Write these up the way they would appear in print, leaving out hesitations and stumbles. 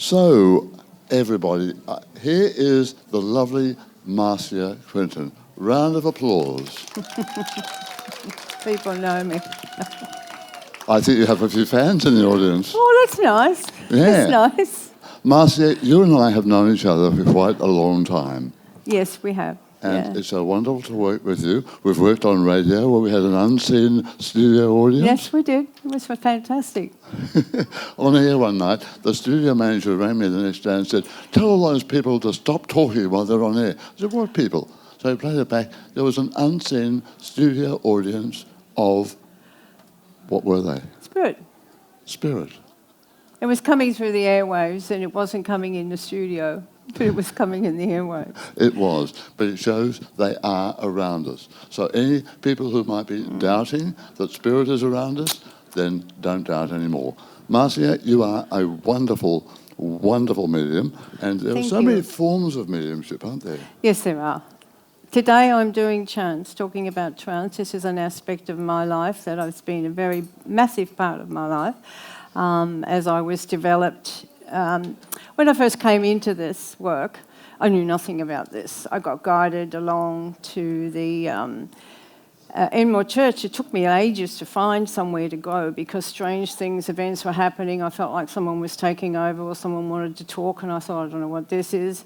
So, everybody, here is the lovely Marcia Quinton. Round of applause. People know me. I think you have a few fans in the audience. Oh, that's nice. Yeah. That's nice. Marcia, you and I have known each other for quite a long time. Yes, we have. And it's so wonderful to work with you. We've worked on radio where we had an unseen studio audience. Yes, we did. It was fantastic. On air one night, the studio manager rang me the next day and said, "Tell all those people to stop talking while they're on air." I said, "What people?" So I played it back. There was an unseen studio audience of, what were they? Spirit. It was coming through the airwaves, and it wasn't coming in the studio, but it was coming in the airwaves. It was, but it shows they are around us. So any people who might be doubting that spirit is around us, then don't doubt anymore. Marcia, you are a wonderful, wonderful medium, and there are so many forms of mediumship, aren't there? Yes, there are. Today I'm doing trance, talking about trance. This is an aspect of my life that has been a very massive part of my life. As I was developed, when I first came into this work, I knew nothing about this. I got guided along to the Enmore Church. It took me ages to find somewhere to go because strange things, events were happening. I felt like someone was taking over or someone wanted to talk, and I thought, I don't know what this is.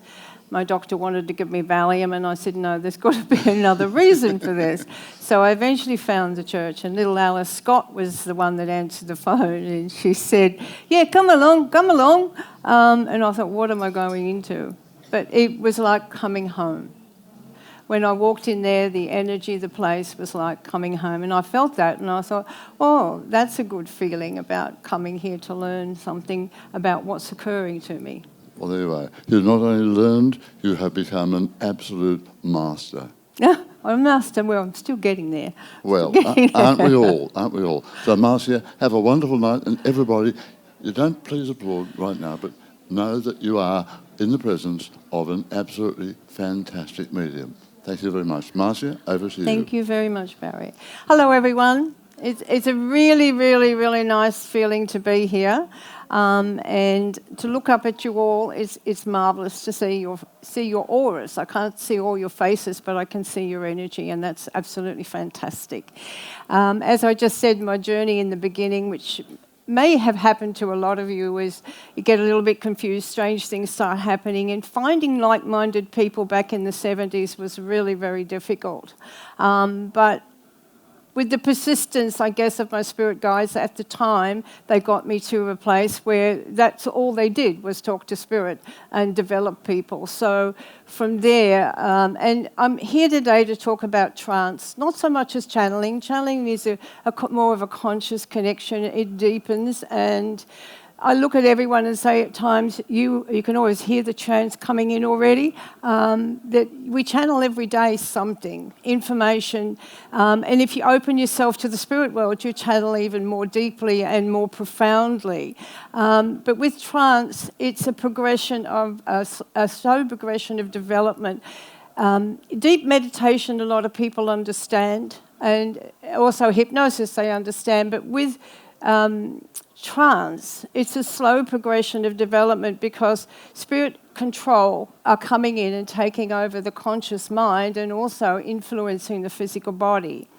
My doctor wanted to give me Valium, and I said, no, there's got to be another reason for this. So I eventually found the church, and little Alice Scott was the one that answered the phone, and she said, yeah, come along. And I thought, what am I going into? But it was like coming home. When I walked in there, the energy of the place was like coming home, and I felt that, and I thought, oh, that's a good feeling about coming here to learn something about what's occurring to me. Well, there you are. You've not only learned, you have become an absolute master. Yeah, I'm a master. Well, I'm still getting there. Well, aren't we all? Aren't we all? So, Marcia, have a wonderful night, and everybody, you don't please applaud right now, but know that you are in the presence of an absolutely fantastic medium. Thank you very much. Marcia, over to you. Thank you very much, Barry. Hello, everyone. It's a really, really, really nice feeling to be here. And to look up at you all is marvellous to see your auras. I can't see all your faces, but I can see your energy, and that's absolutely fantastic. As I just said, my journey in the beginning, which may have happened to a lot of you, is you get a little bit confused, strange things start happening, and finding like-minded people back in the 70s was really very difficult. But with the persistence, I guess, of my spirit guides at the time, they got me to a place where that's all they did was talk to spirit and develop people. So from there, and I'm here today to talk about trance, not so much as channeling. Channeling is more of a conscious connection. It deepens, and I look at everyone and say at times, you can always hear the trance coming in already, that we channel every day something, information, and if you open yourself to the spirit world, you channel even more deeply and more profoundly. But with trance, it's a progression of, a slow progression of development. Deep meditation, a lot of people understand, and also hypnosis they understand, but with trance, it's a slow progression of development because spirit control are coming in and taking over the conscious mind and also influencing the physical body.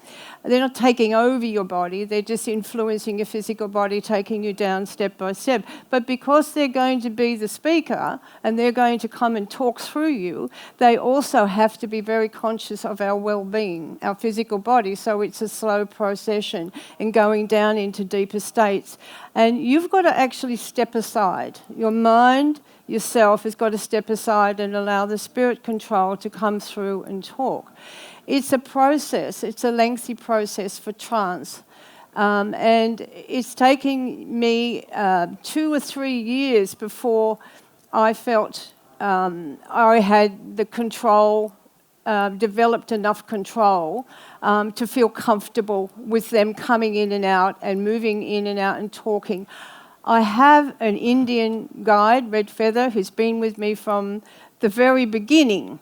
They're not taking over your body, they're just influencing your physical body, taking you down step by step. But because they're going to be the speaker and they're going to come and talk through you, they also have to be very conscious of our well-being, our physical body. So it's a slow procession in going down into deeper states. And you've got to actually step aside. Your mind, yourself, has got to step aside and allow the spirit control to come through and talk. It's a process. It's a lengthy process for trance. And it's taking me 2 or 3 years before I felt I had the control, developed enough control to feel comfortable with them coming in and out and moving in and out and talking. I have an Indian guide, Red Feather, who's been with me from the very beginning.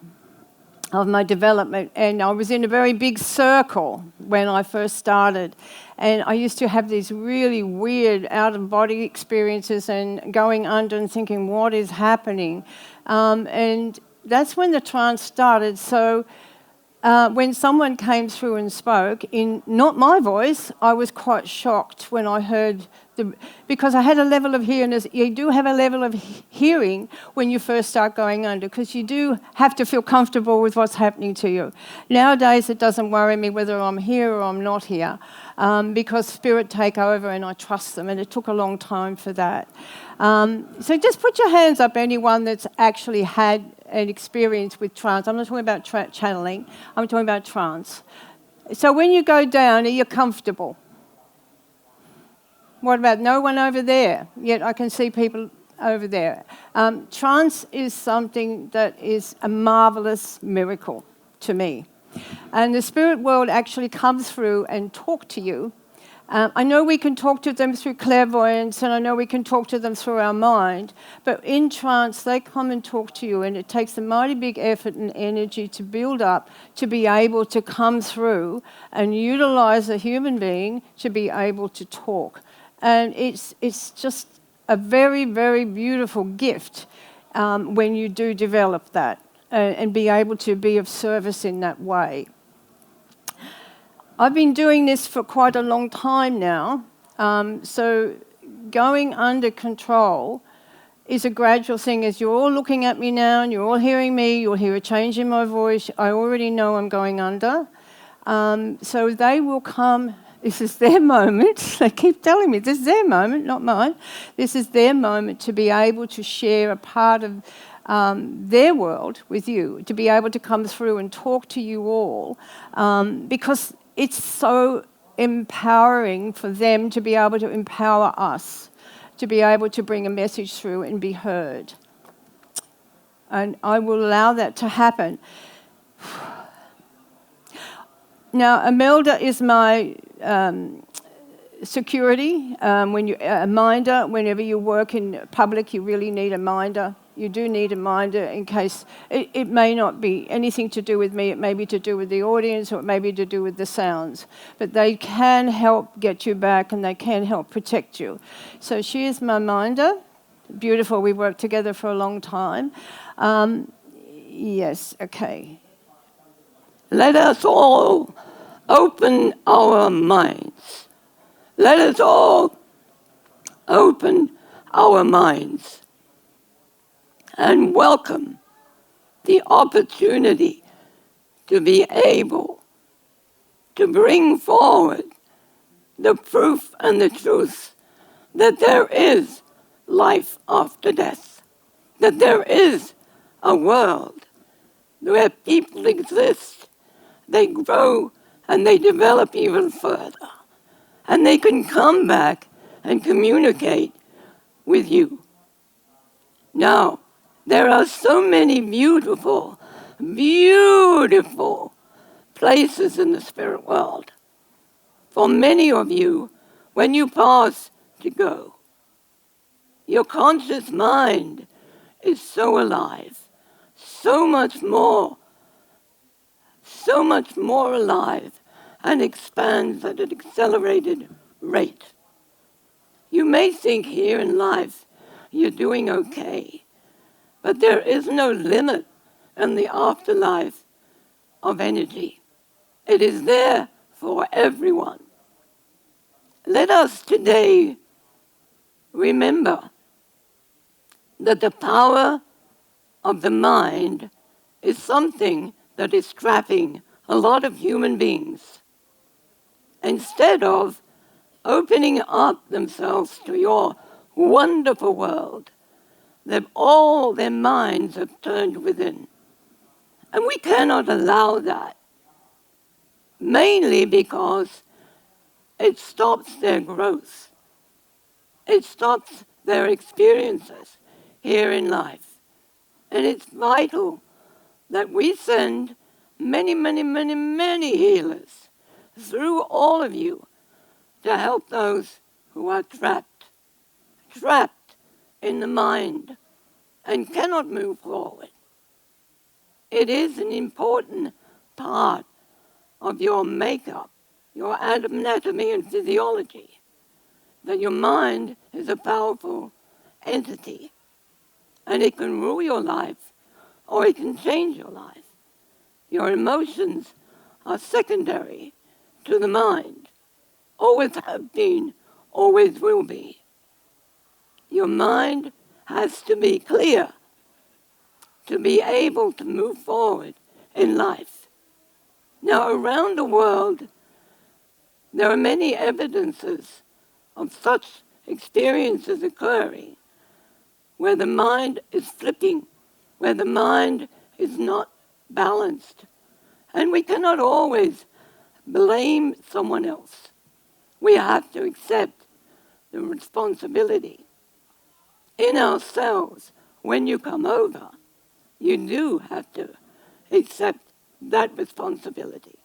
of my development, and I was in a very big circle when I first started, and I used to have these really weird out-of-body experiences and going under and thinking, what is happening? And that's when the trance started. So when someone came through and spoke, in not my voice, I was quite shocked when I heard because I had a level of hearing. You do have a level of hearing when you first start going under, because you do have to feel comfortable with what's happening to you. Nowadays, it doesn't worry me whether I'm here or I'm not here, because spirit take over and I trust them, and it took a long time for that. So just put your hands up, anyone that's actually had an experience with trance. I'm not talking about channeling, I'm talking about trance. So when you go down, are you comfortable? What about no one over there? Yet I can see people over there. Trance is something that is a marvelous miracle to me. And the spirit world actually comes through and talk to you. I know we can talk to them through clairvoyance, and I know we can talk to them through our mind, but in trance they come and talk to you, and it takes a mighty big effort and energy to build up to be able to come through and utilize a human being to be able to talk. And it's just a very, very beautiful gift when you do develop that and be able to be of service in that way. I've been doing this for quite a long time now, so going under control is a gradual thing. As you're all looking at me now and you're all hearing me, you'll hear a change in my voice. I already know I'm going under. So they will come. This is their moment. They keep telling me this is their moment, not mine. This is their moment to be able to share a part of their world with you, to be able to come through and talk to you all, because it's so empowering for them to be able to empower us, to be able to bring a message through and be heard. And I will allow that to happen. Now, Imelda is my security. When you a minder, whenever you work in public, you really need a minder. You do need a minder in case it may not be anything to do with me. It may be to do with the audience, or it may be to do with the sounds. But they can help get you back, and they can help protect you. So she is my minder. Beautiful. We worked together for a long time. Yes. Okay. Let us all open our minds. Let us all open our minds and welcome the opportunity to be able to bring forward the proof and the truth that there is life after death, that there is a world where people exist, they grow and they develop even further, and they can come back and communicate with you. Now, there are so many beautiful, beautiful places in the spirit world for many of you when you pass to go. Your conscious mind is so alive, so much more alive, and expands at an accelerated rate. You may think here in life you're doing okay, but there is no limit in the afterlife of energy. It is there for everyone. Let us today remember that the power of the mind is something that is trapping a lot of human beings. Instead of opening up themselves to your wonderful world, all their minds have turned within. And we cannot allow that, mainly because it stops their growth. It stops their experiences here in life. And it's vital that we send many, many, many, many healers through all of you to help those who are trapped in the mind and cannot move forward. It is an important part of your makeup, your anatomy and physiology, that your mind is a powerful entity, and it can rule your life or it can change your life. Your emotions are secondary to the mind, always have been, always will be. Your mind has to be clear to be able to move forward in life. Now, around the world, there are many evidences of such experiences occurring, where the mind is flipping, where the mind is not balanced. And we cannot always blame someone else. We have to accept the responsibility in ourselves. When you come over, you do have to accept that responsibility.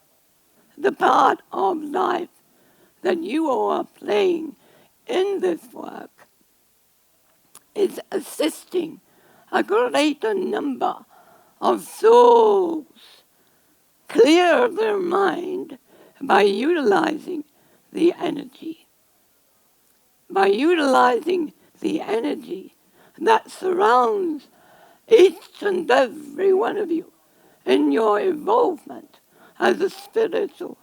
The part of life that you are playing in this work is assisting a greater number of souls clear their mind by utilizing the energy. By utilizing the energy that surrounds each and every one of you in your involvement as a spiritual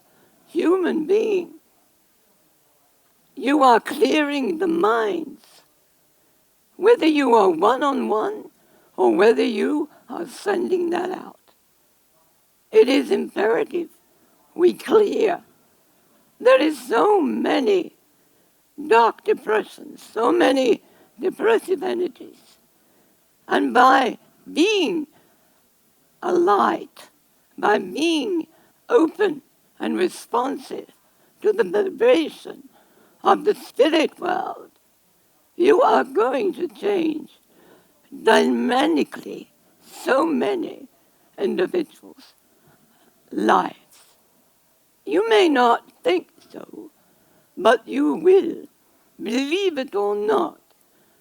human being. You are clearing the minds, whether you are one-on-one or whether you are sending that out. It is imperative we clear. There is so many dark depressions, so many depressive energies. And by being a light, by being open and responsive to the vibration of the spirit world, you are going to change dynamically so many individuals' lives. You may not think so, but you will. Believe it or not,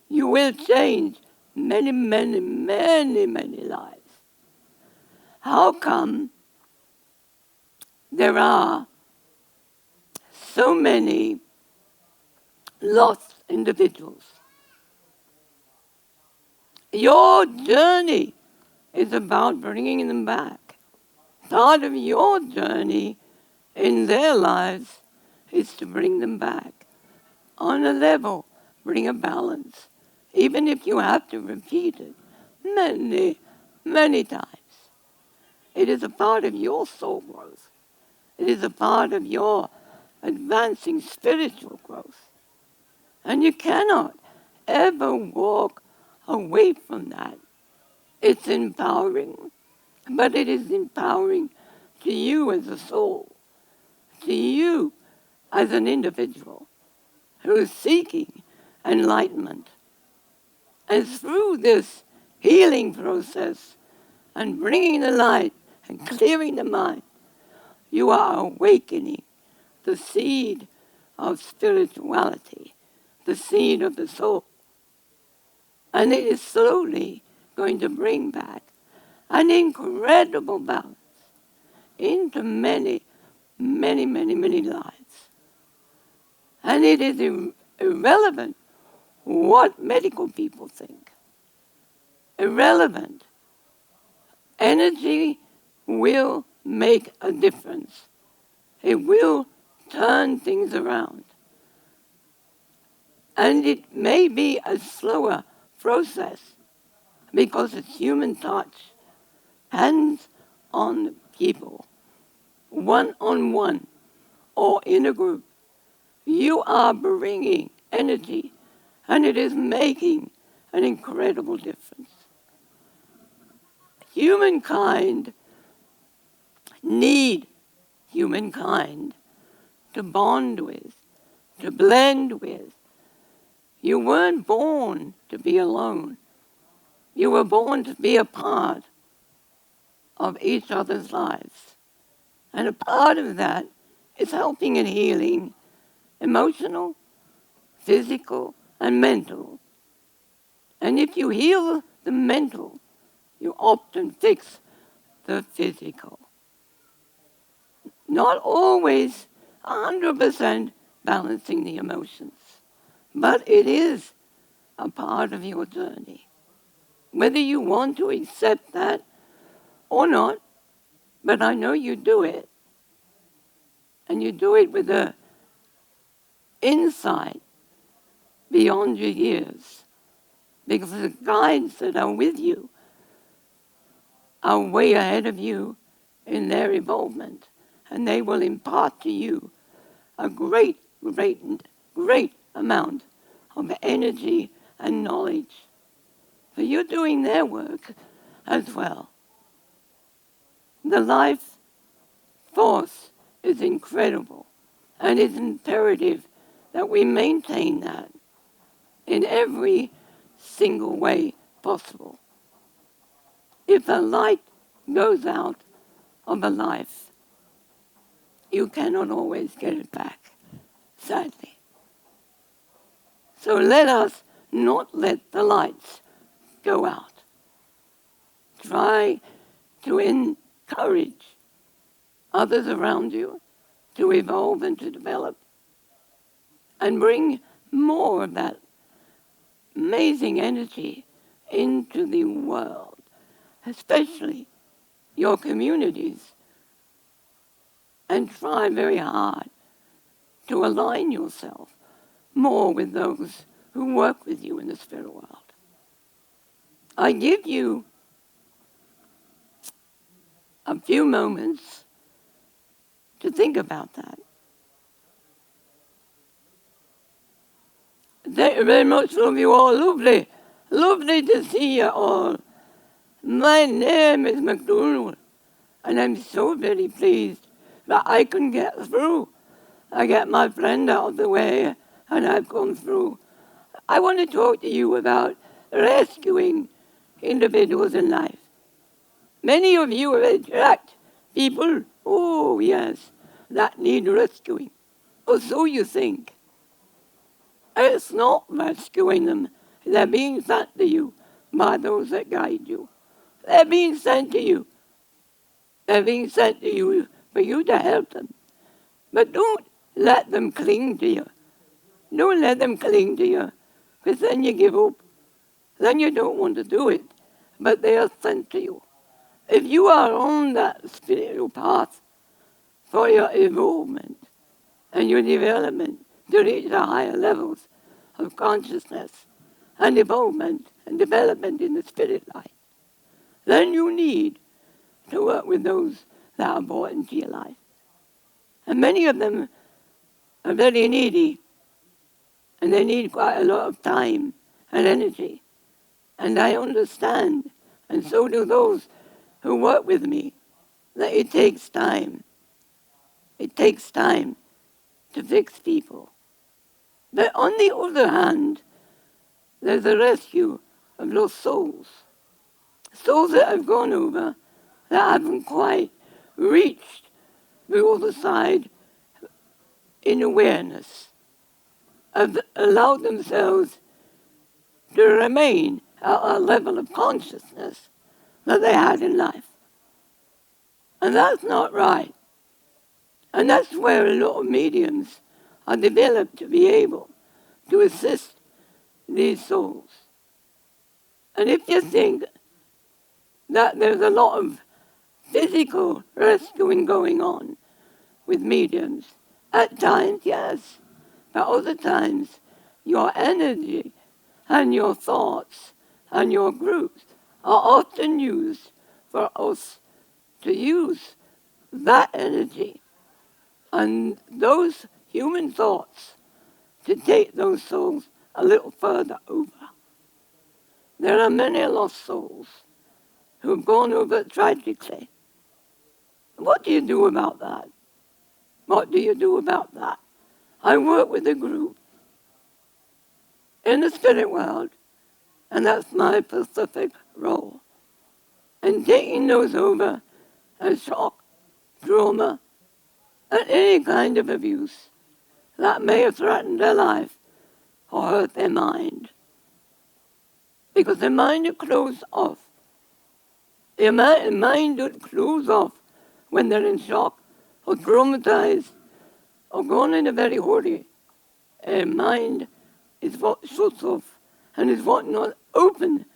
you will change many, many, many, many lives. How come there are so many lost individuals? Your journey is about bringing them back. Part of your journey in their lives is to bring them back. On a level, bring a balance. Even if you have to repeat it many, many times. It is a part of your soul growth. It is a part of your advancing spiritual growth. And you cannot ever walk away from that. It's empowering, but it is empowering to you as a soul, to you as an individual who is seeking enlightenment. And through this healing process and bringing the light and clearing the mind, you are awakening the seed of spirituality, the seed of the soul. And it is slowly going to bring back an incredible balance into many, many, many, many lives. And it is irrelevant what medical people think. Irrelevant. Energy will make a difference. It will turn things around. And it may be a slower process because it's human touch, hands on people, one-on-one or in a group. You are bringing energy, and it is making an incredible difference. Humankind need humankind to bond with, to blend with. You weren't born to be alone. You were born to be a part of each other's lives. And a part of that is helping and healing emotional, physical, and mental. And if you heal the mental, you often fix the physical. Not always 100% balancing the emotions, but it is a part of your journey. Whether you want to accept that or not, but I know you do it. And you do it with an insight beyond your years. Because the guides that are with you are way ahead of you in their involvement. And they will impart to you a great amount of energy and knowledge. So you're doing their work as well. The life force is incredible, and it's imperative that we maintain that in every single way possible. If a light goes out of a life, you cannot always get it back, sadly. So let us not let the lights go out. Try to encourage others around you to evolve and to develop and bring more of that amazing energy into the world, especially your communities, and try very hard to align yourself more with those who work with you in the spirit world. I give you a few moments to think about that. Thank you very much, love you all. Lovely. Lovely to see you all. My name is McDonald, and I'm so very pleased that I can get through. I get my friend out of the way, and I've gone through. I want to talk to you about rescuing individuals in life. Many of you attract people, oh yes, that need rescuing. Or so you think. It's not rescuing them. They're being sent to you by those that guide you. They're being sent to you. They're being sent to you for you to help them. But don't let them cling to you. Don't let them cling to you, because then you give up. Then you don't want to do it. But they are sent to you. If you are on that spiritual path for your evolvement and your development to reach the higher levels of consciousness and evolvement and development in the spirit life, then you need to work with those that are brought into your life. And many of them are very needy, and they need quite a lot of time and energy. And I understand, and so do those who work with me, that it takes time. It takes time to fix people. But on the other hand, there's a rescue of lost souls. Souls that have gone over, that haven't quite reached the other side in awareness, have allowed themselves to remain at a level of consciousness that they had in life. And that's not right. And that's where a lot of mediums are developed to be able to assist these souls. And if you think that there's a lot of physical rescuing going on with mediums, at times, yes, but other times, your energy and your thoughts and your groups are often used for us to use that energy and those human thoughts to take those souls a little further over. There are many lost souls who have gone over tragically. What do you do about that? What do you do about that? I work with a group in the spirit world, and that's my specific role. And taking those over as shock, trauma, and any kind of abuse that may have threatened their life or hurt their mind. Because their mind is closed off. The mind that closes off when they're in shock or traumatized or gone in a very hurry, mind is what shuts off and is what not open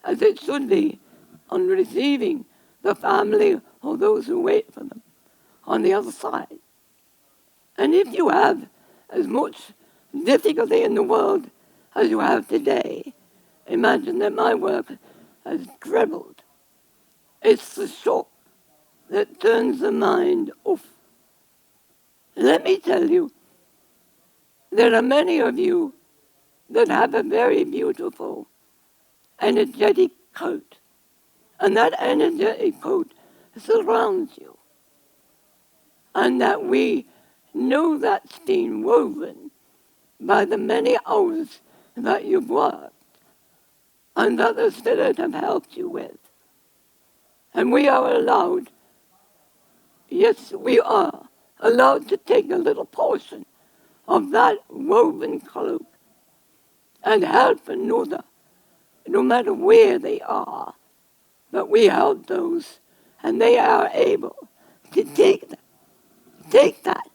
as it should be on receiving the family or those who wait for them on the other side. And if you have as much difficulty in the world as you have today, imagine that my work has trebled. It's the shock that turns the mind off. Let me tell you, there are many of you that have a very beautiful, energetic coat. And that energetic coat surrounds you. And that we know that's been woven by the many hours that you've worked and that the Spirit have helped you with. And we are allowed, yes, we are allowed to take a little portion of that woven cloak and help another, no matter where they are. But we help those, and they are able to take that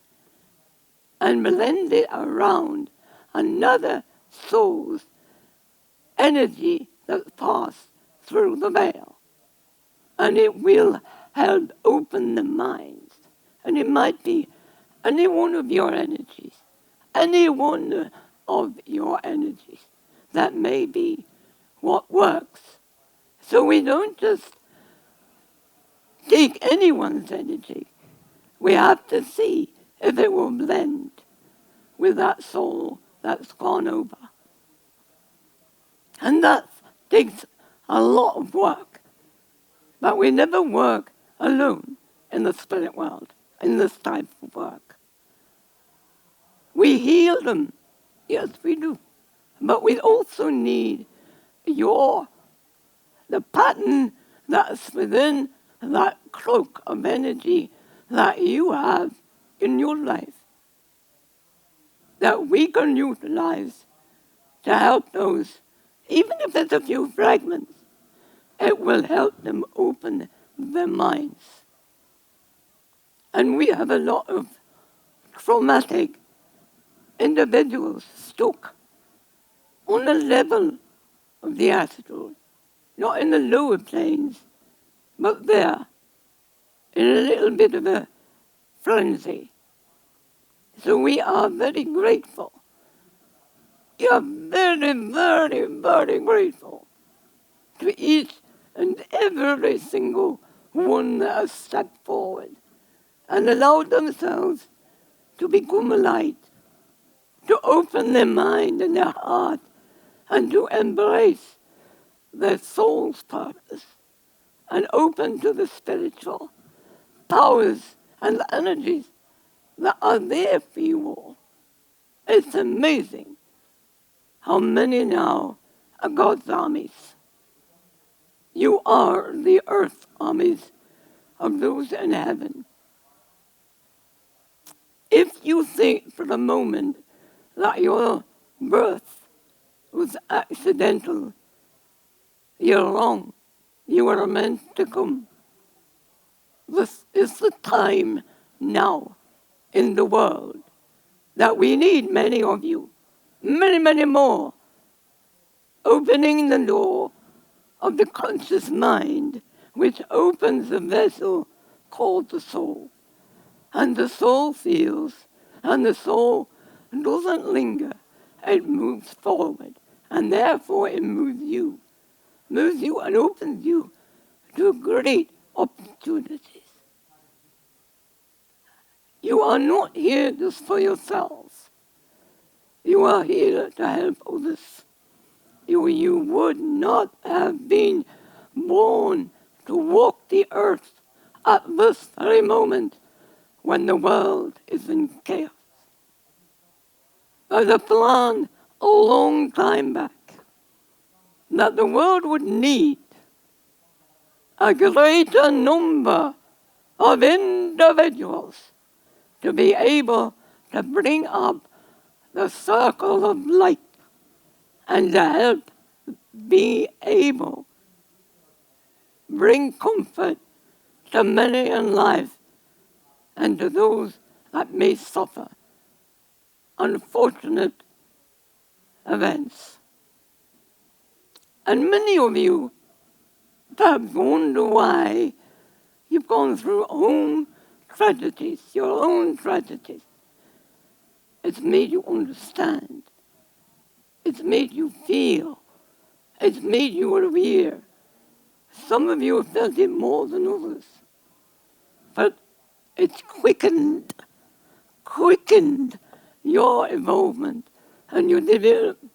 and blend it around another soul's energy that passed through the veil. And it will help open the minds. And it might be any one of your energies, any one of your energies. That may be what works. So we don't just take anyone's energy. We have to see if it will blend with that soul that's gone over. And that takes a lot of work. But we never work alone in the spirit world, in this type of work. We heal them. Yes, we do. But we also need the pattern that's within that cloak of energy that you have in your life, that we can utilize to help those, even if it's a few fragments, it will help them open their minds. And we have a lot of traumatic individuals stuck on a level of the astral, not in the lower planes, but there, in a little bit of a frenzy. So we are very grateful. We are very, very, very grateful to each and every single one that has stepped forward and allowed themselves to become a light, to open their mind and their heart, and to embrace their soul's purpose, and open to the spiritual powers and energies that are there for you all. It's amazing how many now are God's armies. You are the earth armies of those in heaven. If you think for a moment that your birth was accidental, you're wrong. You are meant to come. This is the time now in the world that we need many of you, many, many more, opening the door of the conscious mind, which opens the vessel called the soul. And the soul feels, and the soul doesn't linger. It moves forward, and therefore it moves you and opens you to great opportunities. You are not here just for yourselves. You are here to help others. You would not have been born to walk the earth at this very moment when the world is in chaos. There's a plan a long time back that the world would need a greater number of individuals to be able to bring up the circle of light and to help be able bring comfort to many in life and to those that may suffer unfortunate events. And many of you perhaps wonder why you've gone through your own tragedies. It's made you understand. It's made you feel. It's made you aware. Some of you have felt it more than others. But it's quickened your involvement and your development.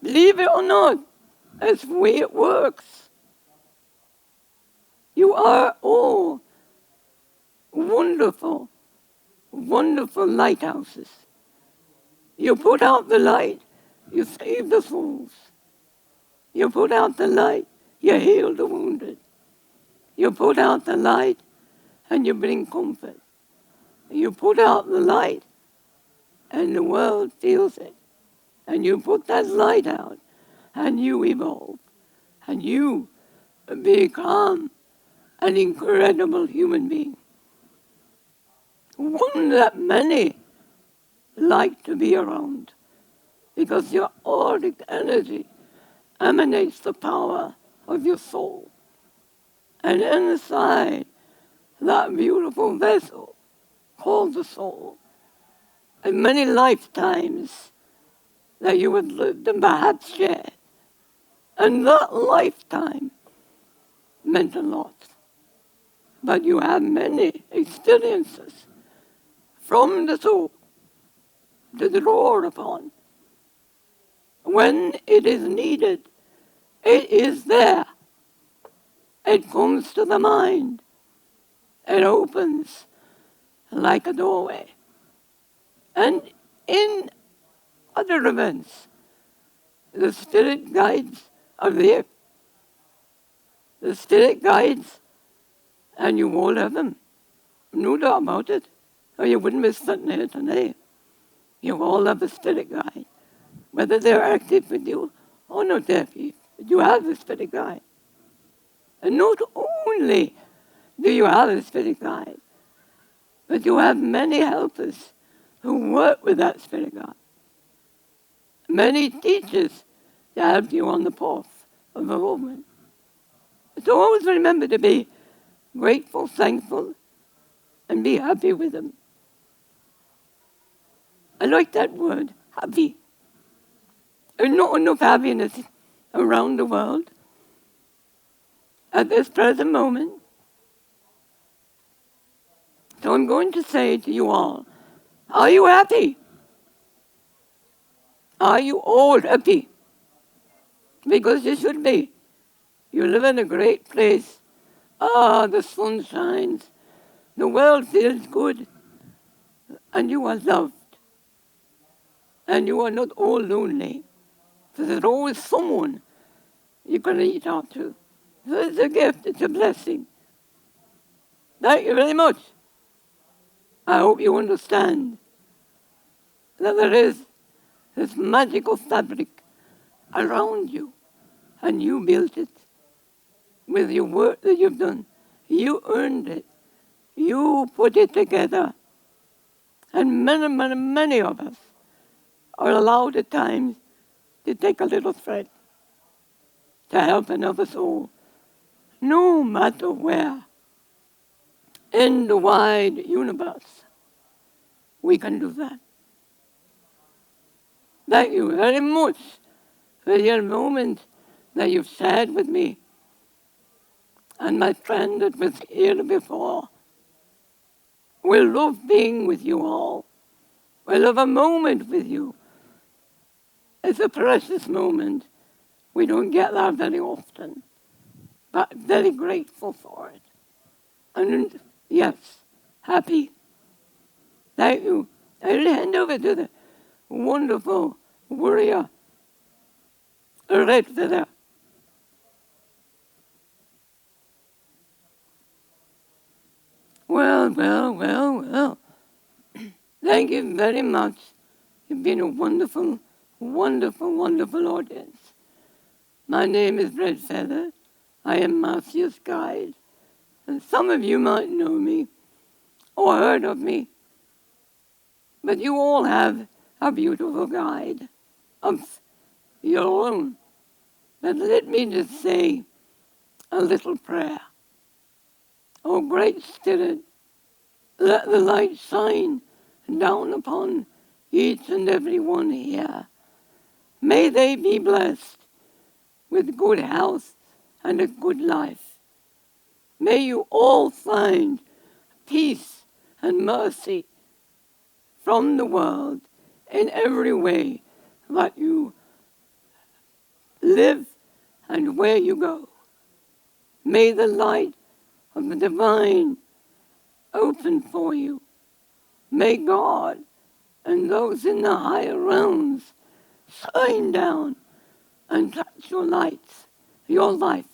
Believe it or not, that's the way it works. You are all wonderful, wonderful lighthouses. You put out the light, you save the souls. You put out the light, you heal the wounded. You put out the light and you bring comfort. You put out the light and the world feels it. And you put that light out and you evolve. And you become an incredible human being. One that many like to be around. Because your auric energy emanates the power of your soul. And inside that beautiful vessel called the soul, in many lifetimes that you have lived and perhaps shared, and that lifetime meant a lot. But you have many experiences from the soul to draw upon. When it is needed, it is there. It comes to the mind. It opens like a doorway. And in other events, the spirit guides are there. The spirit guides, and you all have them. No doubt about it. Or you wouldn't be sitting here today. You all have a spirit guide. Whether they're active with you or not active, you have a spirit guide. And not only do you have a spirit guide, but you have many helpers who work with that spirit guide. Many teachers to help you on the path of the movement. So always remember to be grateful, thankful, and be happy with them. I like that word, happy. There's not enough happiness around the world at this present moment. So I'm going to say to you all, are you happy? Are you all happy? Because you should be. You live in a great place. The sun shines. The world feels good. And you are loved. And you are not all lonely. So there's always someone you can reach out to. So it's a gift, it's a blessing. Thank you very much. I hope you understand that there is this magical fabric around you, and you built it with your work that you've done. You earned it. You put it together. And many of us are allowed at times to take a little thread to help another soul, no matter where in the wide universe we can do that. Thank you very much for your moment that you've shared with me and my friend that was here before. We love being with you all. We love a moment with you. It's a precious moment. We don't get that very often, but very grateful for it. And yes, happy. Thank you. I'll hand over to the wonderful warrior right there. Well. Thank you very much. You've been a wonderful audience. My name is Red Feather. I am Marcia's guide, and some of you might know me or heard of me, but you all have a beautiful guide of your own. But let me just say a little prayer. O great Spirit, let the light shine down upon each and every one here. May they be blessed with good health and a good life. May you all find peace and mercy from the world in every way that you live and where you go. May the light of the divine open for you. May God and those in the higher realms shine down and touch your lights, your life,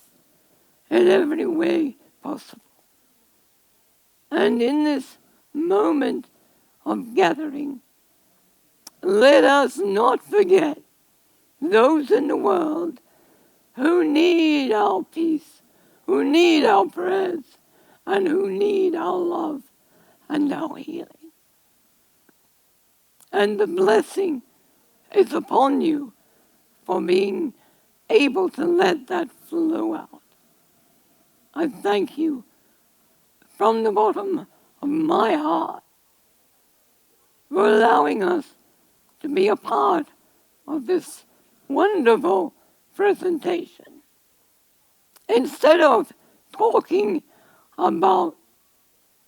in every way possible. And in this moment of gathering, let us not forget those in the world who need our peace, who need our prayers, and who need our love and our healing. And the blessing is upon you for being able to let that flow out. I thank you from the bottom of my heart for allowing us to be a part of this wonderful presentation. Instead of talking about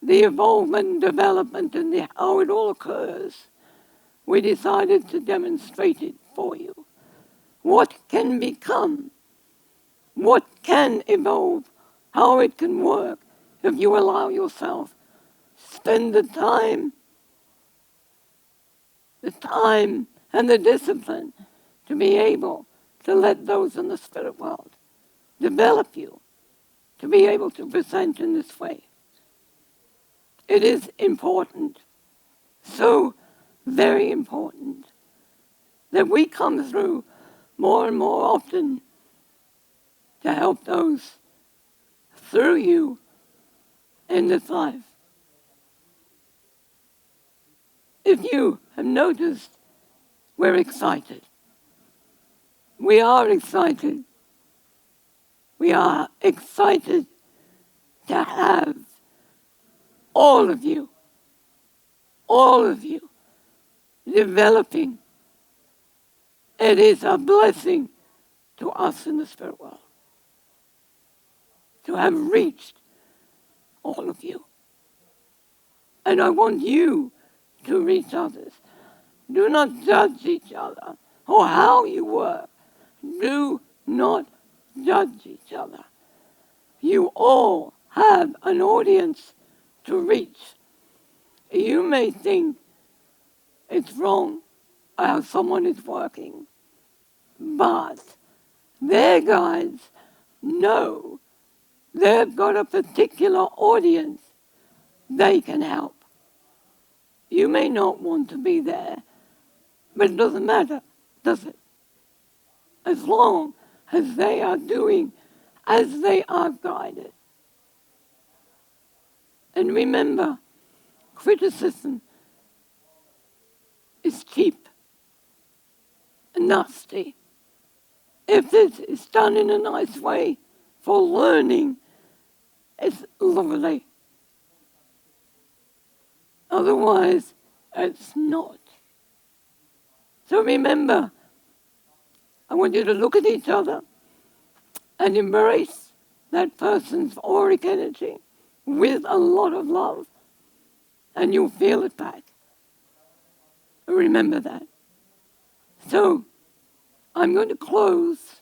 the evolvement, development, and how it all occurs, we decided to demonstrate it for you. What can become, what can evolve, how it can work if you allow yourself, spend the time and the discipline to be able to let those in the spirit world develop you to be able to present in this way. It is important, so very important, that we come through more and more often to help those through you in this life. If you have noticed, we're excited. We are excited. We are excited to have all of you developing. It is a blessing to us in the spirit world to have reached all of you. And I want you to reach others. Do not judge each other or how you work. Do not judge each other. You all have an audience to reach. You may think it's wrong how someone is working, but their guides know they've got a particular audience they can help. You may not want to be there, but it doesn't matter, does it? As long as they are doing as they are guided. And remember, criticism is cheap and nasty. If it is done in a nice way for learning, it's lovely. Otherwise, it's not. So remember, I want you to look at each other and embrace that person's auric energy with a lot of love, and you'll feel it back. Remember that. So, I'm going to close.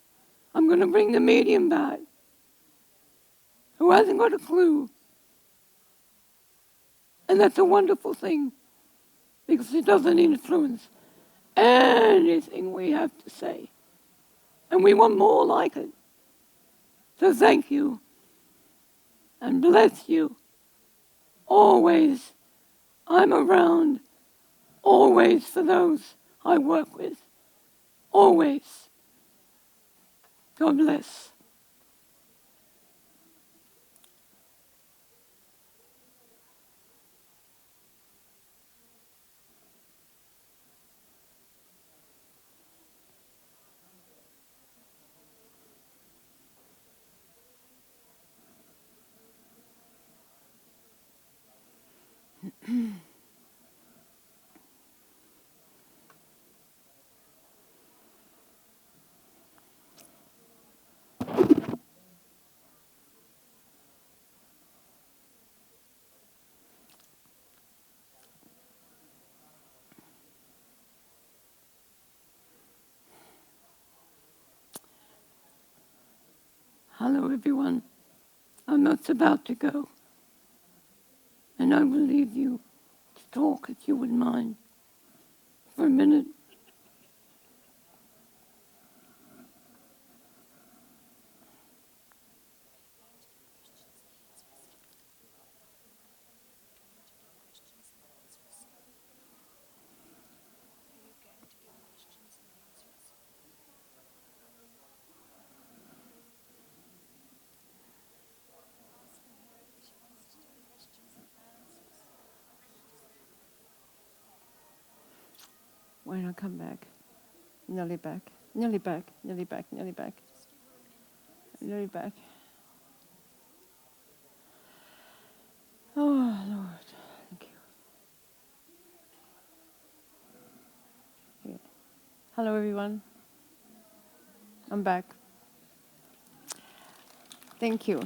I'm going to bring the medium back, who hasn't got a clue. And that's a wonderful thing, because it doesn't influence anything we have to say. And we want more like it. So thank you, and bless you. Always, I'm around, always for those I work with. Always. God bless. Hello, everyone. I'm not about to go, and I will leave you to talk, if you wouldn't mind, for a minute. When I come back, nearly back, nearly back, nearly back, nearly back, nearly back. Oh, Lord, thank you. Yeah. Hello, everyone. I'm back. Thank you.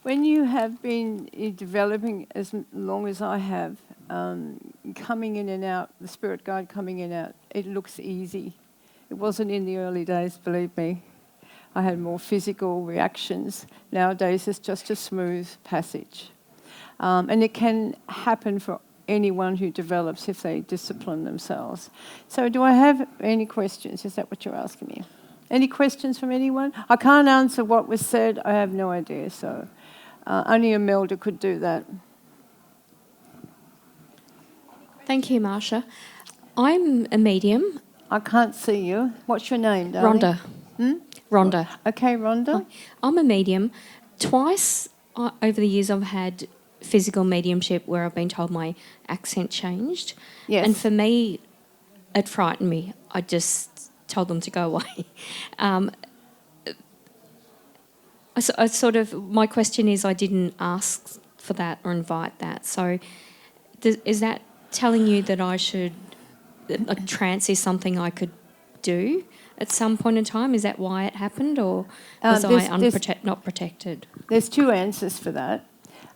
When you have been developing as long as I have, coming in and out, the spirit guide coming in and out, it looks easy. It wasn't in the early days, believe me. I had more physical reactions. Nowadays, it's just a smooth passage. And it can happen for anyone who develops if they discipline themselves. So do I have any questions? Is that what you're asking me? Any questions from anyone? I can't answer what was said. I have no idea. So only Imelda could do that. Thank you, Marcia. I'm a medium. I can't see you. What's your name, darling? Rhonda. Rhonda. Okay, Rhonda. Hi. I'm a medium. Twice over the years I've had physical mediumship where I've been told my accent changed. Yes. And for me, it frightened me. I just told them to go away. I sort of, my question is I didn't ask for that or invite that. So is that telling you that I should, a trance is something I could do at some point in time? Is that why it happened, or was I not protected? There's two answers for that.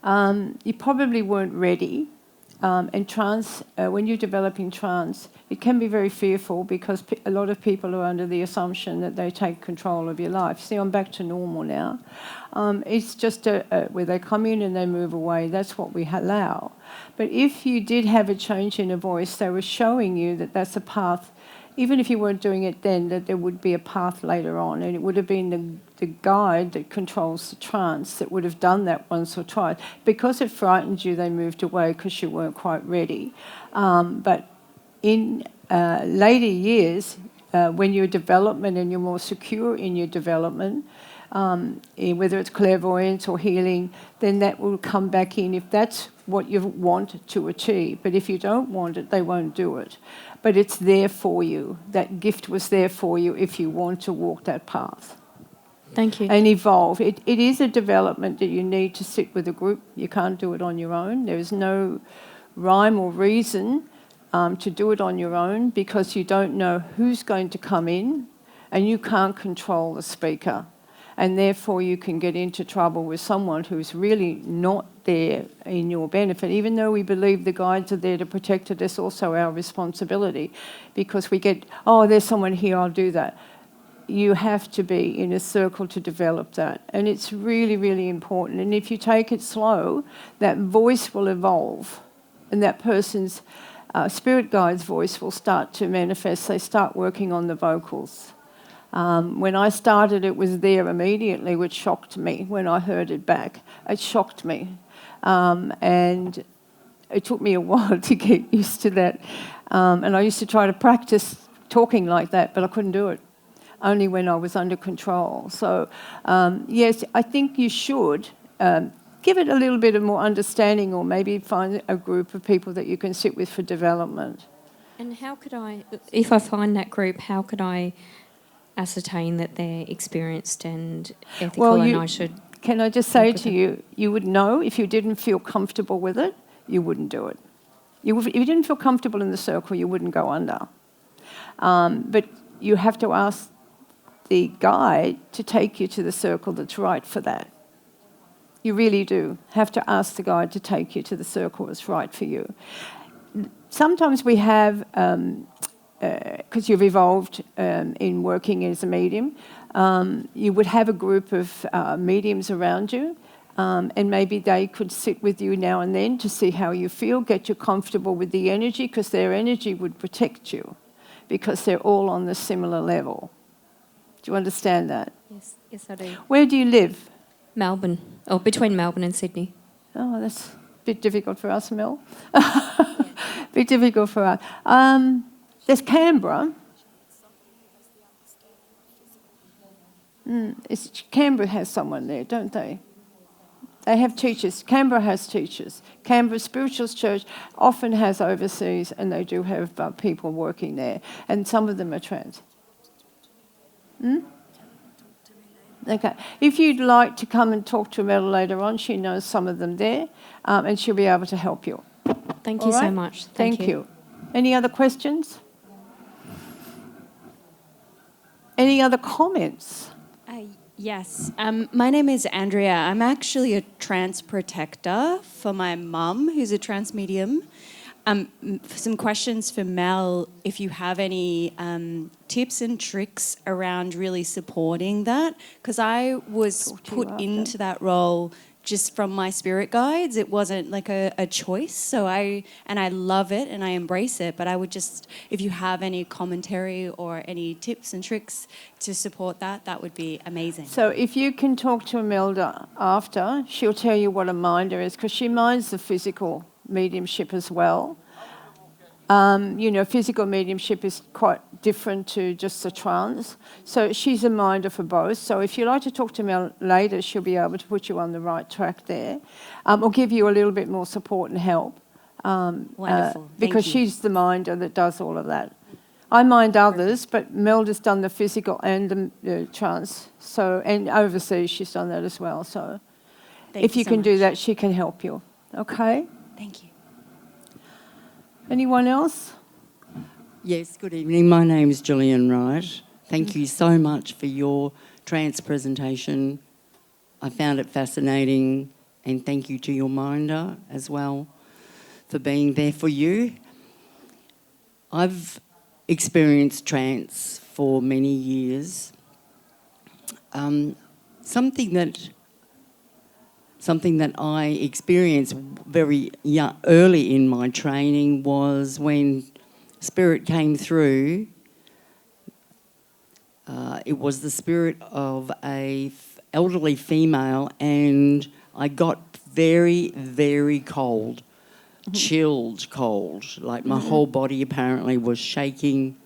You probably weren't ready. And trance, when you're developing trance, it can be very fearful because a lot of people are under the assumption that they take control of your life. See, I'm back to normal now. It's just where they come in and they move away. That's what we allow. But if you did have a change in a voice, they were showing you that that's a path. Even if you weren't doing it then, that there would be a path later on, and it would have been the guide that controls the trance that would have done that once or twice. Because it frightened you, they moved away because you weren't quite ready. But in later years, when you're development and you're more secure in your development, whether it's clairvoyance or healing, then that will come back in if that's what you want to achieve. But if you don't want it, they won't do it. But it's there for you. That gift was there for you if you want to walk that path. Thank you. And evolve. It is a development that you need to sit with a group. You can't do it on your own. There is no rhyme or reason to do it on your own because you don't know who's going to come in and you can't control the speaker. And therefore you can get into trouble with someone who's really not there in your benefit. Even though we believe the guides are there to protect it, it's also our responsibility because we get, oh, there's someone here, I'll do that. You have to be in a circle to develop that. And it's really, really important. And if you take it slow, that voice will evolve and that person's spirit guide's voice will start to manifest. They start working on the vocals. When I started, it was there immediately, which shocked me when I heard it back. It shocked me. And it took me a while to get used to that. And I used to try to practice talking like that, but I couldn't do it, only when I was under control. So, yes, I think you should give it a little bit of more understanding or maybe find a group of people that you can sit with for development. And how could I, if I find that group, how could I ascertain that they're experienced and ethical and I should... Can I just say to you, you would know if you didn't feel comfortable with it. you wouldn't do it. If you didn't feel comfortable in the circle, you wouldn't go under. But you have to ask the guide to take you to the circle that's right for that. You really do have to ask the guide to take you to the circle that's right for you. Sometimes we have, because you've evolved in working as a medium, you would have a group of mediums around you, and maybe they could sit with you now and then to see how you feel, get you comfortable with the energy, because their energy would protect you, because they're all on the similar level. Do you understand that? Yes, I do. Where do you live? Melbourne, or between Melbourne and Sydney. Oh, that's a bit difficult for us, Mel. Bit difficult for us. There's Canberra. Canberra has someone there, don't they? They have teachers. Canberra has teachers. Canberra Spirituals Church often has overseas, and they do have people working there, and some of them are trans. Okay. If you'd like to come and talk to Mel later on, she knows some of them there, and she'll be able to help you. Thank you so much. Thank you. Any other questions? Any other comments? Yes. My name is Andrea. I'm actually a trance protector for my mum, who's a trance medium. Some questions for Mel, if you have any tips and tricks around really supporting that, because I was put into that role just from my spirit guides. It wasn't like a choice, so I love it and I embrace it, but I would just, if you have any commentary or any tips and tricks to support that, that would be amazing. So if you can talk to Imelda after, she'll tell you what a minder is, because she minds the physical mediumship as well. Physical mediumship is quite different to just the trance. So she's a minder for both. So if you'd like to talk to Mel later, she'll be able to put you on the right track there, or give you a little bit more support and help. Wonderful. Because she's the minder that does all of that. I mind others, but Melda's done the physical and the trance. So, and overseas she's done that as well. So if you can do that, she can help you. Okay? Thank you. Anyone else? Yes, good evening. My name is Gillian Wright. Thank you so much for your trance presentation. I found it fascinating, and thank you to your minder as well for being there for you. I've experienced trance for many years. Something that I experienced very early in my training was when Spirit came through. It was the spirit of a elderly female, and I got very, very cold, chilled cold, like my whole body apparently was shaking.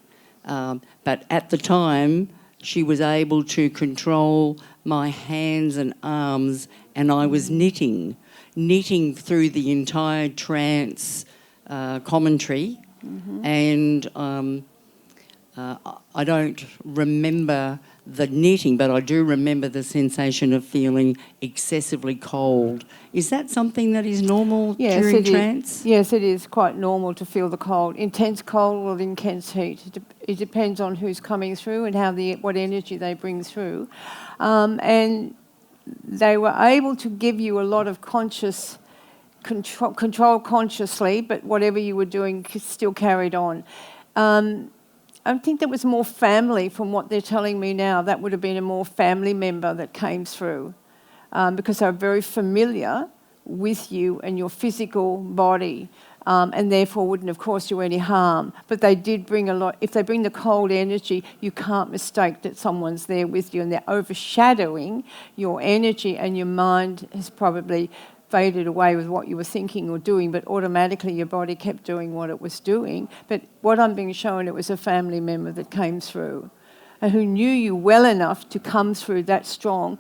But at the time, she was able to control my hands and arms, and I was knitting through the entire trance commentary. And I don't remember the knitting, but I do remember the sensation of feeling excessively cold. Is that something that is normal during trance? Yes, it is quite normal to feel the cold. Intense cold or intense heat. It depends on who's coming through and what energy they bring through. And they were able to give you a lot of conscious control consciously, but whatever you were doing still carried on. I think that was more family from what they're telling me now. That would have been a more family member that came through, because they're very familiar with you and your physical body, and therefore wouldn't have caused you any harm. But they did bring a lot. If they bring the cold energy, you can't mistake that someone's there with you, and they're overshadowing your energy, and your mind has probably faded away with what you were thinking or doing, but automatically your body kept doing what it was doing. But what I'm being shown, it was a family member that came through and who knew you well enough to come through that strong,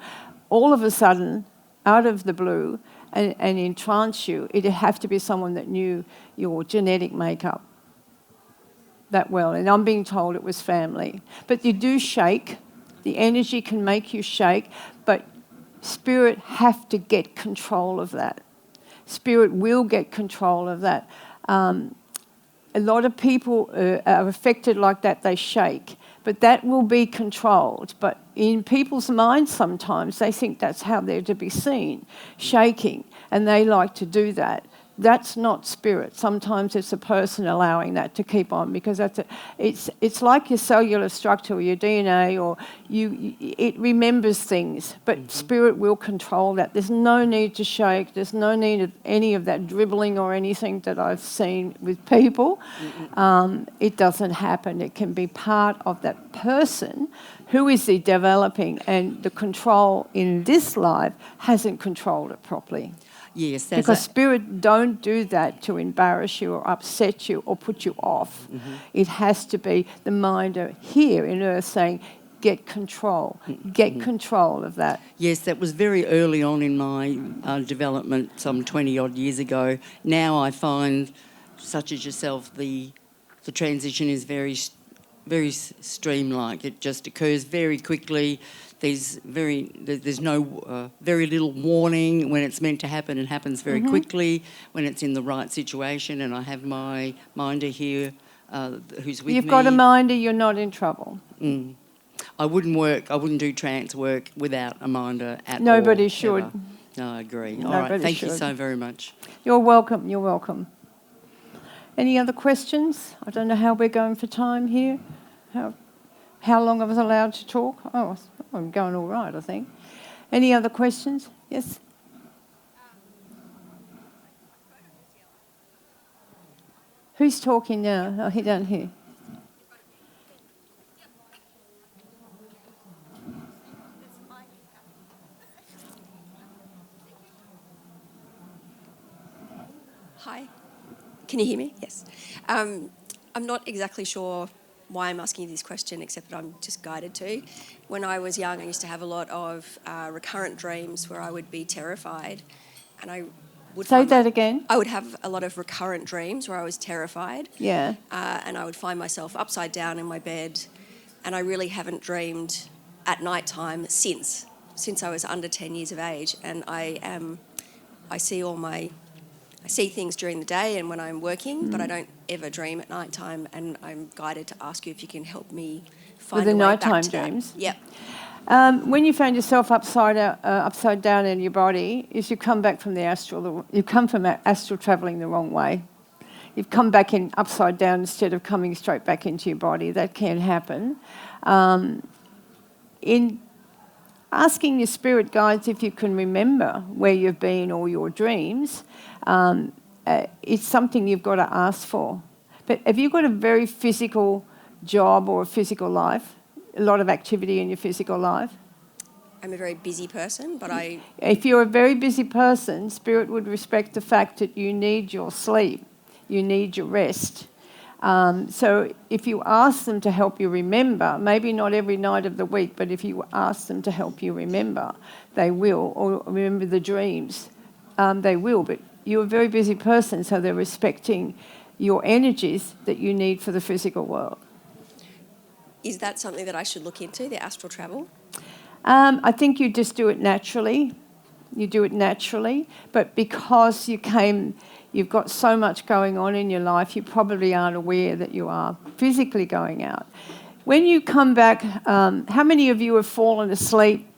all of a sudden, out of the blue, and entrance you. It'd have to be someone that knew your genetic makeup that well. And I'm being told it was family. But you do shake. The energy can make you shake, but Spirit have to get control of that. Spirit will get control of that. A lot of people are affected like that, they shake. But that will be controlled. But in people's minds sometimes, they think that's how they're to be seen, shaking, and they like to do that. That's not spirit. Sometimes it's a person allowing that to keep on, because it's like your cellular structure or your DNA, or it remembers things, but spirit will control that. There's no need to shake. There's no need of any of that dribbling or anything that I've seen with people. It doesn't happen. It can be part of that person who is the developing, and the control in this life hasn't controlled it properly. Yes, because spirit don't do that to embarrass you or upset you or put you off. It has to be the mind here in Earth saying, get control of that. Yes, that was very early on in my development, some 20-odd years ago. Now I find, such as yourself, the transition is very streamlined. It just occurs very quickly. There's very little warning when it's meant to happen. It happens very quickly when it's in the right situation. And I have my minder here who's with me. You've got a minder, you're not in trouble. I wouldn't do trance work without a minder at all. Nobody should. Ever. No, I agree. All Nobody right, thank you should. so very much. You're welcome, you're welcome. Any other questions? I don't know how we're going for time here. How long I was allowed to talk? Oh, I'm going all right, I think. Any other questions? Yes? Who's talking now? Oh, he down here. Hi. Can you hear me? Yes. I'm not exactly sure why I'm asking you this question, except that I'm just guided to. When I was young, I used to have a lot of recurrent dreams where I would be terrified, and I would say that again. I would have a lot of recurrent dreams where I was terrified. Yeah. And I would find myself upside down in my bed, and I really haven't dreamed at night time since I was under 10 years of age, and I see things during the day and when I'm working, but I don't ever dream at night time, and I'm guided to ask you if you can help me find with the a way back nighttime to dreams. that. Yep. When you find yourself upside down in your body, is you come back from the astral. You come from astral travelling the wrong way. You've come back in upside down instead of coming straight back into your body. That can happen. In asking your spirit guides if you can remember where you've been or your dreams, it's something you've got to ask for. But have you got a very physical job or a physical life? A lot of activity in your physical life? I'm a very busy person, but If you're a very busy person, Spirit would respect the fact that you need your sleep, you need your rest. So if you ask them to help you remember, maybe not every night of the week, but if you ask them to help you remember, they will, or remember the dreams, they will. But you're a very busy person, so they're respecting your energies that you need for the physical world. is that something that I should look into, the astral travel? I think you just do it naturally. You do it naturally, but because you've got so much going on in your life, you probably aren't aware that you are physically going out. When you come back, how many of you have fallen asleep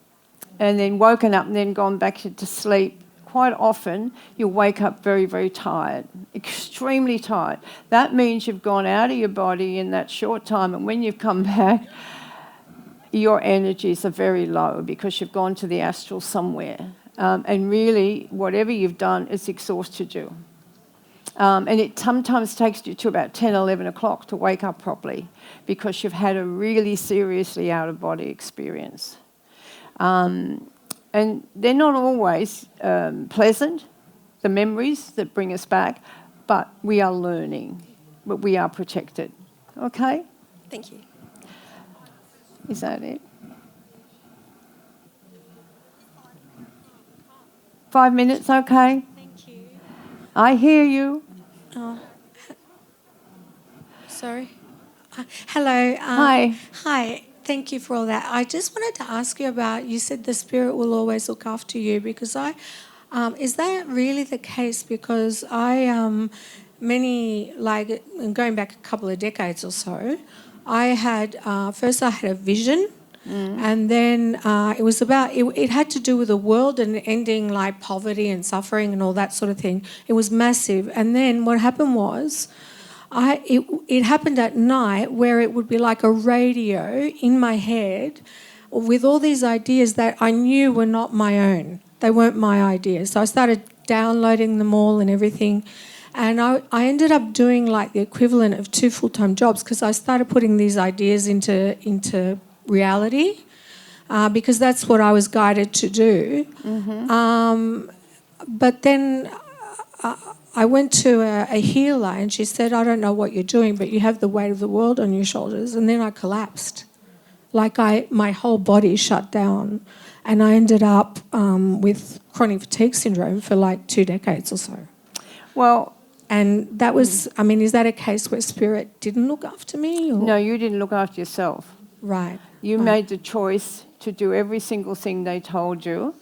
and then woken up and then gone back to sleep? Quite often, you'll wake up very, very tired, extremely tired. That means you've gone out of your body in that short time, and when you've come back, your energies are very low because you've gone to the astral somewhere. And really, whatever you've done, it's exhausted you. And it sometimes takes you to about 10, 11 o'clock to wake up properly because you've had a really seriously out-of-body experience. And they're not always pleasant, the memories that bring us back, but we are learning, but we are protected. Okay? Thank you. Is that it? 5 minutes, okay? Thank you. I hear you. Oh, sorry. Hello. Hi. Hi. Thank you for all that. I just wanted to ask you about, you said the spirit will always look after you, because Is that really the case? Because going back a couple of decades or so, I had first I had a vision, and then it had to do with the world and ending like poverty and suffering and all that sort of thing. It was massive, and then what happened was, it happened at night where it would be like a radio in my head with all these ideas that I knew were not my own. They weren't my ideas. So I started downloading them all and everything. And I ended up doing like the equivalent of 2 full-time jobs because I started putting these ideas into reality because that's what I was guided to do. But then I went to a healer and she said, I don't know what you're doing, but you have the weight of the world on your shoulders. And then I collapsed. My whole body shut down. And I ended up with chronic fatigue syndrome for like 2 decades or so. Well, and that was, is that a case where Spirit didn't look after me? Or? No, you didn't look after yourself. Right. You made the choice to do every single thing they told you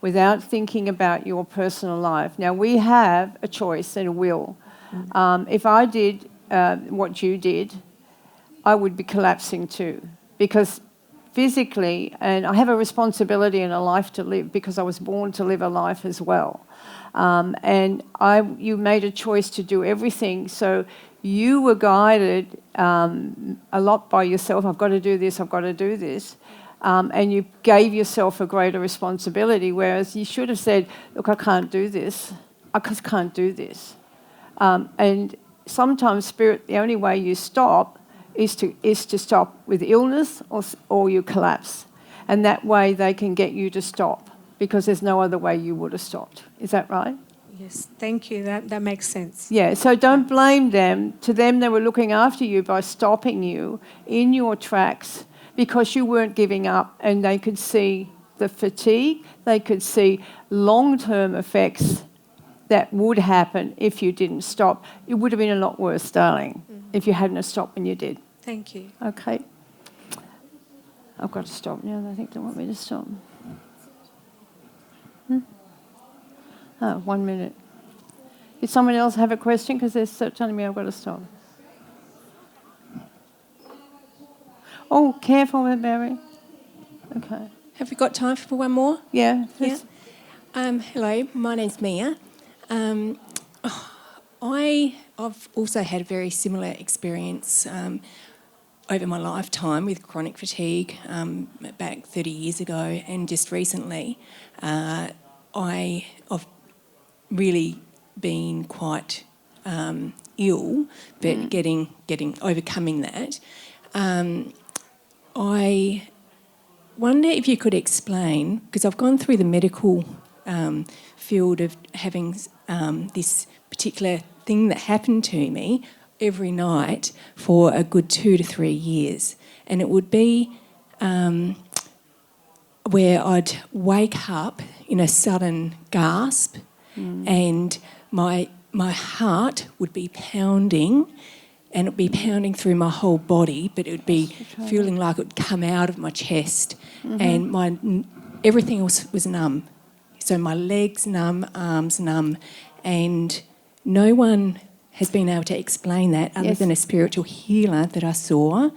without thinking about your personal life. Now, we have a choice and a will. If I did what you did, I would be collapsing too. Because physically, and I have a responsibility and a life to live because I was born to live a life as well. And you made a choice to do everything. So you were guided a lot by yourself. I've got to do this, I've got to do this. And you gave yourself a greater responsibility, whereas you should have said, look, I can't do this. I just can't do this. And sometimes, Spirit, the only way you stop is to stop with illness or you collapse. And that way they can get you to stop because there's no other way you would have stopped. Is that right? Yes, thank you. That makes sense. Yeah, so don't blame them. To them, they were looking after you by stopping you in your tracks because you weren't giving up, and they could see the fatigue, they could see long-term effects that would happen if you didn't stop. It would have been a lot worse, darling, if you hadn't have stopped when you did. Thank you. Okay. I've got to stop now. I think they want me to stop. Oh, 1 minute. Did someone else have a question? Because they're telling me I've got to stop. Oh, careful with Barry. Okay. Have we got time for one more? Yeah. Yeah. Hello, my name's Mia. I've also had a very similar experience over my lifetime with chronic fatigue back 30 years ago, and just recently I've really been quite ill, but overcoming that. I wonder if you could explain, because I've gone through the medical field of having this particular thing that happened to me every night for a good 2 to 3 years. And it would be where I'd wake up in a sudden gasp and my heart would be pounding, and it would be pounding through my whole body, but it would be feeling like it would come out of my chest, and everything else was numb. So my legs numb, arms numb, and no one has been able to explain that other than a spiritual healer that I saw,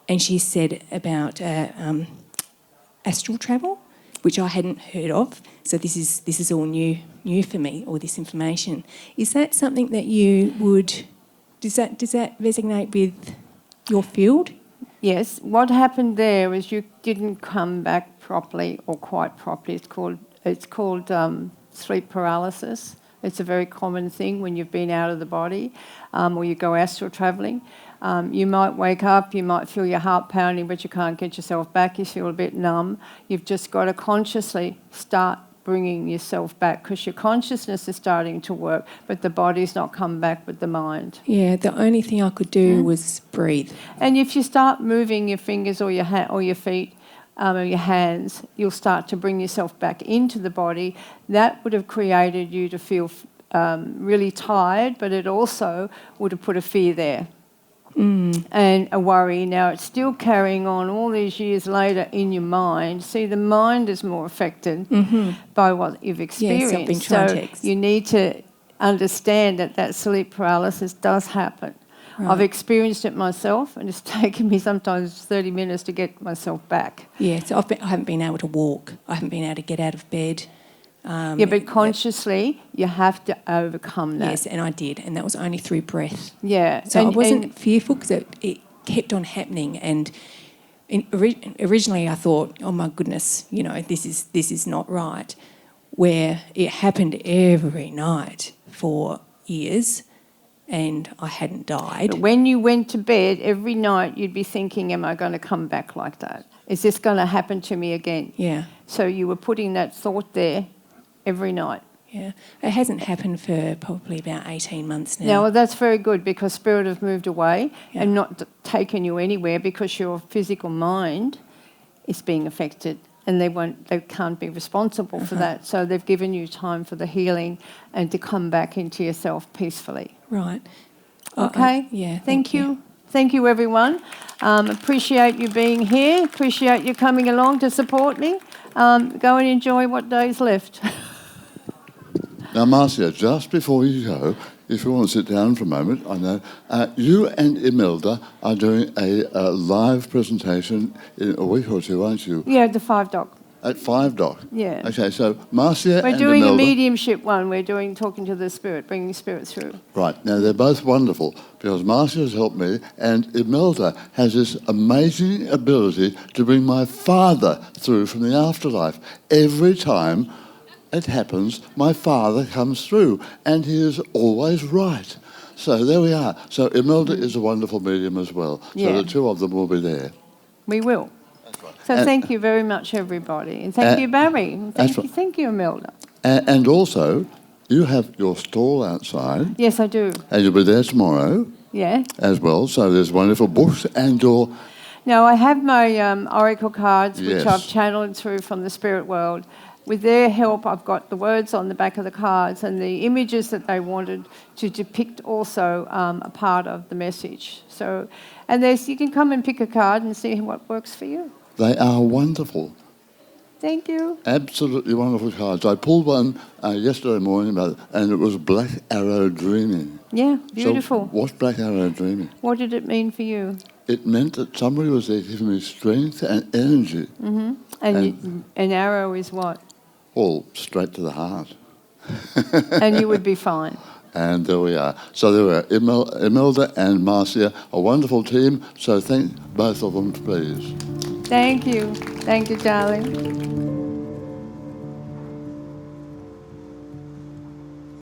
and she said about astral travel, which I hadn't heard of. So this is all new for me, all this information. Is that something that you would? Does that resonate with your field? Yes. What happened there is you didn't come back properly or quite properly. It's called sleep paralysis. It's a very common thing when you've been out of the body or you go astral travelling. You might wake up, you might feel your heart pounding, but you can't get yourself back. You feel a bit numb. You've just got to consciously start bringing yourself back because your consciousness is starting to work, but the body's not come back with the mind. Yeah, the only thing I could do was breathe. And if you start moving your fingers or your feet or your hands, you'll start to bring yourself back into the body. That would have created you to feel really tired, but it also would have put a fear there. and a worry. Now, it's still carrying on all these years later in your mind. See, the mind is more affected by what you've experienced. I've been trying so to you need to understand that sleep paralysis does happen. Right. I've experienced it myself, and it's taken me sometimes 30 minutes to get myself back. Yeah, so I haven't been able to walk. I haven't been able to get out of bed. But consciously, you have to overcome that. Yes, and I did, and that was only through breath. Yeah. So I wasn't fearful because it kept on happening, and originally I thought, oh my goodness, this is not right. Where it happened every night for years, and I hadn't died. But when you went to bed every night, you'd be thinking, am I going to come back like that? Is this going to happen to me again? Yeah. So you were putting that thought there every night. Yeah. It hasn't happened for probably about 18 months now. Now, well, that's very good because spirit have moved away and not taken you anywhere because your physical mind is being affected. And they can't be responsible for that. So they've given you time for the healing and to come back into yourself peacefully. Right. Okay? Yeah. Thank you. Thank you, everyone. Appreciate you being here. Appreciate you coming along to support me. Go and enjoy what day's left. Now, Marcia, just before you go, if you want to sit down for a moment, I know, you and Imelda are doing a live presentation in a week or two, aren't you? Yeah, the 5 Doc. At 5 Doc? Yeah. Okay, so Marcia We're and doing Imelda... a mediumship one. We're doing talking to the spirit, bringing spirit through. Right. Now, they're both wonderful because Marcia has helped me and Imelda has this amazing ability to bring my father through from the afterlife. Every time it happens, my father comes through and he is always right. So there we are. So Imelda is a wonderful medium as well. So the two of them will be there. We will. So thank you very much, everybody. And thank you, Barry. Thank you, Imelda. And also, you have your stall outside. Yes, I do. And you'll be there tomorrow. Yeah. As well. So there's wonderful books and your... Now, I have my oracle cards, which Yes. I've channeled through from the spirit world. With their help, I've got the words on the back of the cards and the images that they wanted to depict also a part of the message. So, and you can come and pick a card and see what works for you. They are wonderful. Thank you. Absolutely wonderful cards. I pulled one yesterday morning and it was Black Arrow Dreaming. Yeah, beautiful. So what's Black Arrow Dreaming? What did it mean for you? It meant that somebody was there giving me strength and energy. Mm-hmm. And an arrow is what? All straight to the heart. And you would be fine. And there we are. So there we are. Imelda and Marcia, a wonderful team. So thank both of them, please. Thank you. Thank you, darling.